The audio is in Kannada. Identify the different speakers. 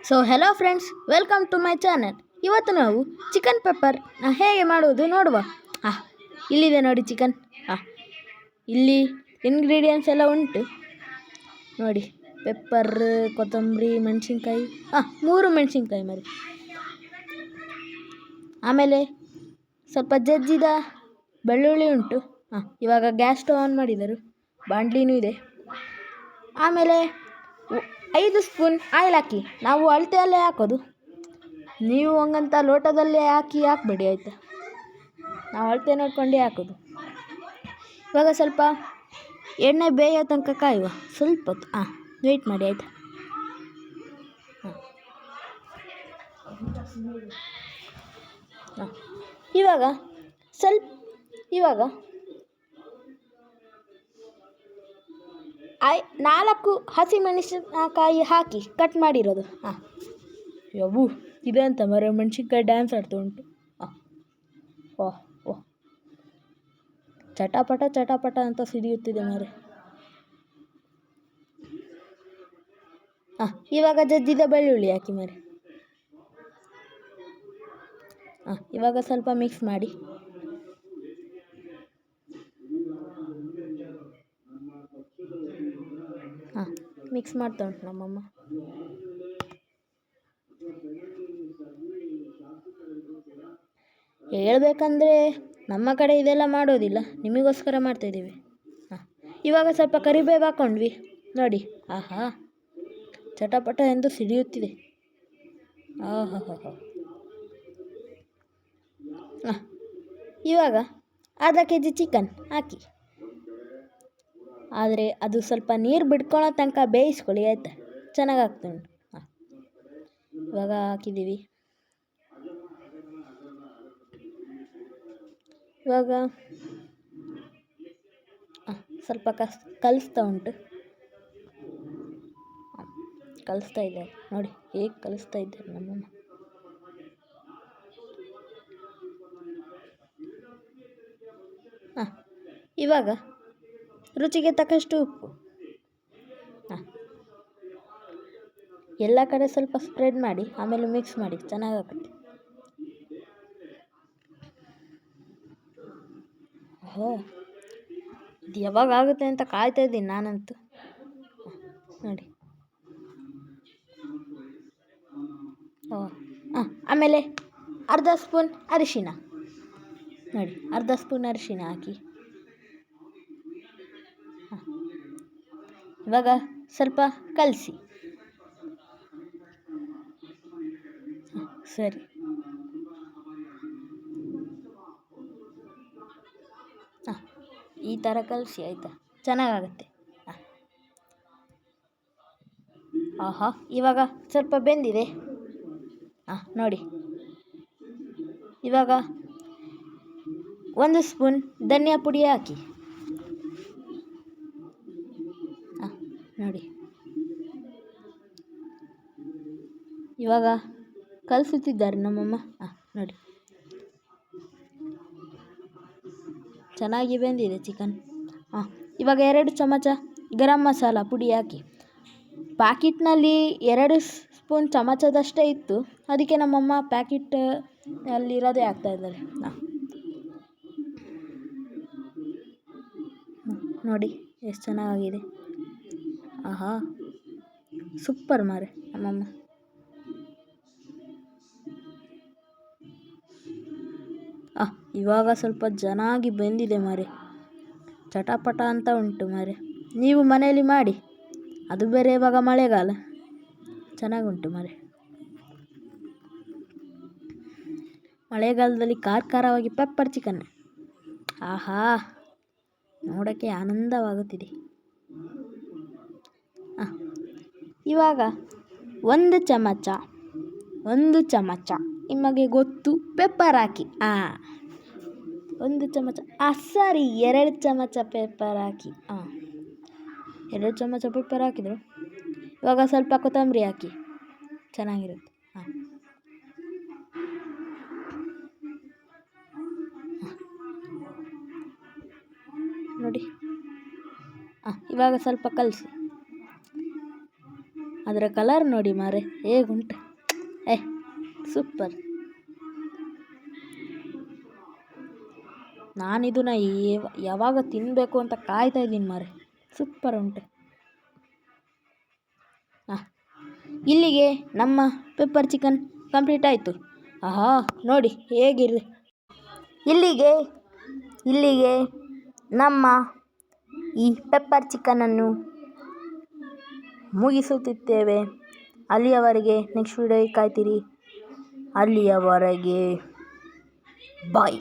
Speaker 1: So hello friends, welcome to my channel. ಇವತ್ತು ನಾವು ಚಿಕನ್ ಪೆಪ್ಪರ್ ಹೇಗೆ ಮಾಡುವುದು ನೋಡುವ. ಇಲ್ಲಿದೆ ನೋಡಿ ಚಿಕನ್. ಇಲ್ಲಿ ಇಂಗ್ರೀಡಿಯೆಂಟ್ಸ್ ಎಲ್ಲ ಉಂಟು ನೋಡಿ. ಪೆಪ್ಪರ್, ಕೊತ್ತಂಬರಿ, ಮೆಣಸಿನ್ಕಾಯಿ, 3 ಮೆಣಸಿನ್ಕಾಯಿ ಮರಿ. ಆಮೇಲೆ ಸ್ವಲ್ಪ ಜಜ್ಜಿದ ಬೆಳ್ಳುಳ್ಳಿ ಉಂಟು. ಇವಾಗ ಗ್ಯಾಸ್ ಸ್ಟವ್ ಆನ್ ಮಾಡಿದರು, ಬಾಣಲಿನೂ ಇದೆ. ಆಮೇಲೆ 5 ಸ್ಪೂನ್ ಆಯಿಲ್ ಹಾಕಿ. ನಾವು ಅಳತೆಯಲ್ಲೇ ಹಾಕೋದು, ನೀವು ಹಂಗಂತ ಲೋಟದಲ್ಲೇ ಹಾಕಬೇಡಿ ಆಯಿತಾ. ನಾವು ಅಳತೆ ನೋಡ್ಕೊಂಡೇ ಹಾಕೋದು. ಇವಾಗ ಸ್ವಲ್ಪ ಎಣ್ಣೆ ಬೇಯೋ ತನಕ ಕಾಯುವ, ಸ್ವಲ್ಪ ಹೊತ್ತು ವೆಯ್ಟ್ ಮಾಡಿ ಆಯಿತಾ. ಇವಾಗ 4 ಹಸಿಮೆಣಸಿನಕಾಯಿ ಹಾಕಿ ಕಟ್ ಮಾಡಿರೋದು. ಯವ್ವು ಇದೆ ಅಂತ ಮರ ಮೆಣಸಿನ್ಕಾಯಿ ಡ್ಯಾನ್ಸ್ ಆಡ್ತಾ ಉಂಟು. ಓಹ್ ಚಟಪಟ ಅಂತ ಸಿಡಿಯುತ್ತಿದೆ ಮಾರೆ. ಇವಾಗ ಜಜ್ಜಿದ ಬೆಳ್ಳುಳ್ಳಿ ಹಾಕಿ ಮಾರೆ. ಇವಾಗ ಸ್ವಲ್ಪ ಮಿಕ್ಸ್ ಮಾಡಿ. ಮಿಕ್ಸ್ ಮಾಡ್ತಾ ಉಂಟು ನಮ್ಮಮ್ಮ. ಹೇಳ್ಬೇಕಂದ್ರೆ ನಮ್ಮ ಕಡೆ ಇದೆಲ್ಲ ಮಾಡೋದಿಲ್ಲ, ನಿಮಗೋಸ್ಕರ ಮಾಡ್ತಾಯಿದ್ದೀವಿ. ಇವಾಗ ಸ್ವಲ್ಪ ಕರಿಬೇವು ಹಾಕ್ಕೊಂಡ್ವಿ ನೋಡಿ. ಚಟಪಟ ಎಂದು ಸಿಡಿಯುತ್ತಿದೆ. ಇವಾಗ ಅರ್ಧ kg ಚಿಕನ್ ಹಾಕಿ. ಆದರೆ ಅದು ಸ್ವಲ್ಪ ನೀರು ಬಿಡ್ಕೊಳ್ಳೋ ತನಕ ಬೇಯಿಸ್ಕೊಳ್ಳಿ ಆಯಿತಾ, ಚೆನ್ನಾಗಿ ಆಗ್ತುಂಟು. ಇವಾಗ ಹಾಕಿದ್ದೀವಿ. ಇವಾಗ ಸ್ವಲ್ಪ ಕಲಿಸ್ತಾ ಉಂಟು. ಕಲಿಸ್ತಾ ಇದ್ದಾರೆ ನೋಡಿ, ಹೇಗೆ ಕಲಿಸ್ತಾ ಇದ್ದಾರೆ ನಮ್ಮಮ್ಮ. ಇವಾಗ ರುಚಿಗೆ ತಕ್ಕಷ್ಟು ಉಪ್ಪು. ಎಲ್ಲ ಕಡೆ ಸ್ವಲ್ಪ ಸ್ಪ್ರೆಡ್ ಮಾಡಿ, ಆಮೇಲೆ ಮಿಕ್ಸ್ ಮಾಡಿ, ಚೆನ್ನಾಗಾಗುತ್ತೆ. ಇದು ಯಾವಾಗ ಆಗುತ್ತೆ ಅಂತ ಕಾಯ್ತಾ ಇದ್ದೀನಿ ನಾನಂತೂ ನೋಡಿ. ಆಮೇಲೆ ಅರ್ಧ ಸ್ಪೂನ್ ಅರಿಶಿನ ನೋಡಿ, ಅರ್ಧ ಸ್ಪೂನ್ ಅರಿಶಿನ ಹಾಕಿ. ಇವಾಗ ಸ್ವಲ್ಪ ಕಲಸಿ. ಸರಿ, ಈ ಥರ ಕಲಸಿ ಆಯಿತಾ, ಚೆನ್ನಾಗಾಗುತ್ತೆ. ಇವಾಗ ಸ್ವಲ್ಪ ಬೆಂದಿದೆ ನೋಡಿ. ಇವಾಗ 1 ಸ್ಪೂನ್ ಧನಿಯಾ ಪುಡಿ ಹಾಕಿ ನೋಡಿ. ಇವಾಗ ಕಲಿಸುತ್ತಿದ್ದಾರೆ ನಮ್ಮಮ್ಮ ನೋಡಿ. ಚೆನ್ನಾಗಿ ಬೆಂದಿದೆ ಚಿಕನ್. ಇವಾಗ 2 ಚಮಚ ಗರಂ ಮಸಾಲ ಪುಡಿ ಹಾಕಿ. ಪ್ಯಾಕೆಟ್ನಲ್ಲಿ 2 ಸ್ಪೂನ್ ಚಮಚದಷ್ಟೇ ಇತ್ತು, ಅದಕ್ಕೆ ನಮ್ಮಮ್ಮ ಪ್ಯಾಕೆಟ್ ಅಲ್ಲಿರೋದೇ ಹಾಕ್ತಾಯಿದ್ದಾರೆ. ನೋಡಿ ಎಷ್ಟು ಚೆನ್ನಾಗಿದೆ. ಸೂಪರ್ ಮಾರೆ ನಮ್ಮಮ್ಮ. ಇವಾಗ ಸ್ವಲ್ಪ ಚೆನ್ನಾಗಿ ಬೆಂದಿದೆ ಮಾರೆ, ಚಟಪಟ ಅಂತ ಉಂಟು ಮಾರೆ. ನೀವು ಮನೆಯಲ್ಲಿ ಮಾಡಿ, ಅದು ಬೇರೆ ಇವಾಗ ಮಳೆಗಾಲ, ಚೆನ್ನಾಗುಂಟು ಮಾರೆ. ಮಳೆಗಾಲದಲ್ಲಿ ಖಾರವಾಗಿ ಪೆಪ್ಪರ್ ಚಿಕನ್ ನೋಡೋಕ್ಕೆ ಆನಂದವಾಗುತ್ತಿದೆ. ಇವಾಗ 1 ಚಮಚ ನಿಮಗೆ ಗೊತ್ತು ಪೆಪ್ಪರ್ ಹಾಕಿ. 1 ಚಮಚ 2 ಚಮಚ ಪೆಪ್ಪರ್ ಹಾಕಿ. 2 ಚಮಚ ಪೆಪ್ಪರ್ ಹಾಕಿದರು. ಇವಾಗ ಸ್ವಲ್ಪ ಕೊತ್ತಂಬರಿ ಹಾಕಿ, ಚೆನ್ನಾಗಿರುತ್ತೆ. ನೋಡಿ. ಇವಾಗ ಸ್ವಲ್ಪ ಕಲಸಿ. ಅದರ ಕಲರ್ ನೋಡಿ ಮಾರೆ ಹೇಗುಂಟು. ಸೂಪರ್. ನಾನಿದನ್ನ ಯಾವಾಗ ತಿನ್ನಬೇಕು ಅಂತ ಕಾಯ್ತಾ ಇದ್ದೀನಿ ಮಾರೆ. ಸೂಪರ್ ಉಂಟು. ಇಲ್ಲಿಗೆ ನಮ್ಮ ಪೆಪ್ಪರ್ ಚಿಕನ್ ಕಂಪ್ಲೀಟ್ ಆಯಿತು. ನೋಡಿ ಹೇಗಿರಲಿ. ಇಲ್ಲಿಗೆ ನಮ್ಮ ಈ ಪೆಪ್ಪರ್ ಚಿಕನನ್ನು ಮುಗಿಸುತ್ತಿದ್ದೇವೆ. ಅಲ್ಲಿಯವರೆಗೆ ನೆಕ್ಸ್ಟ್ ವಿಡಿಯೋಗೆ ಕಾಯ್ತಿರಿ. ಅಲ್ಲಿಯವರೆಗೆ ಬಾಯ್.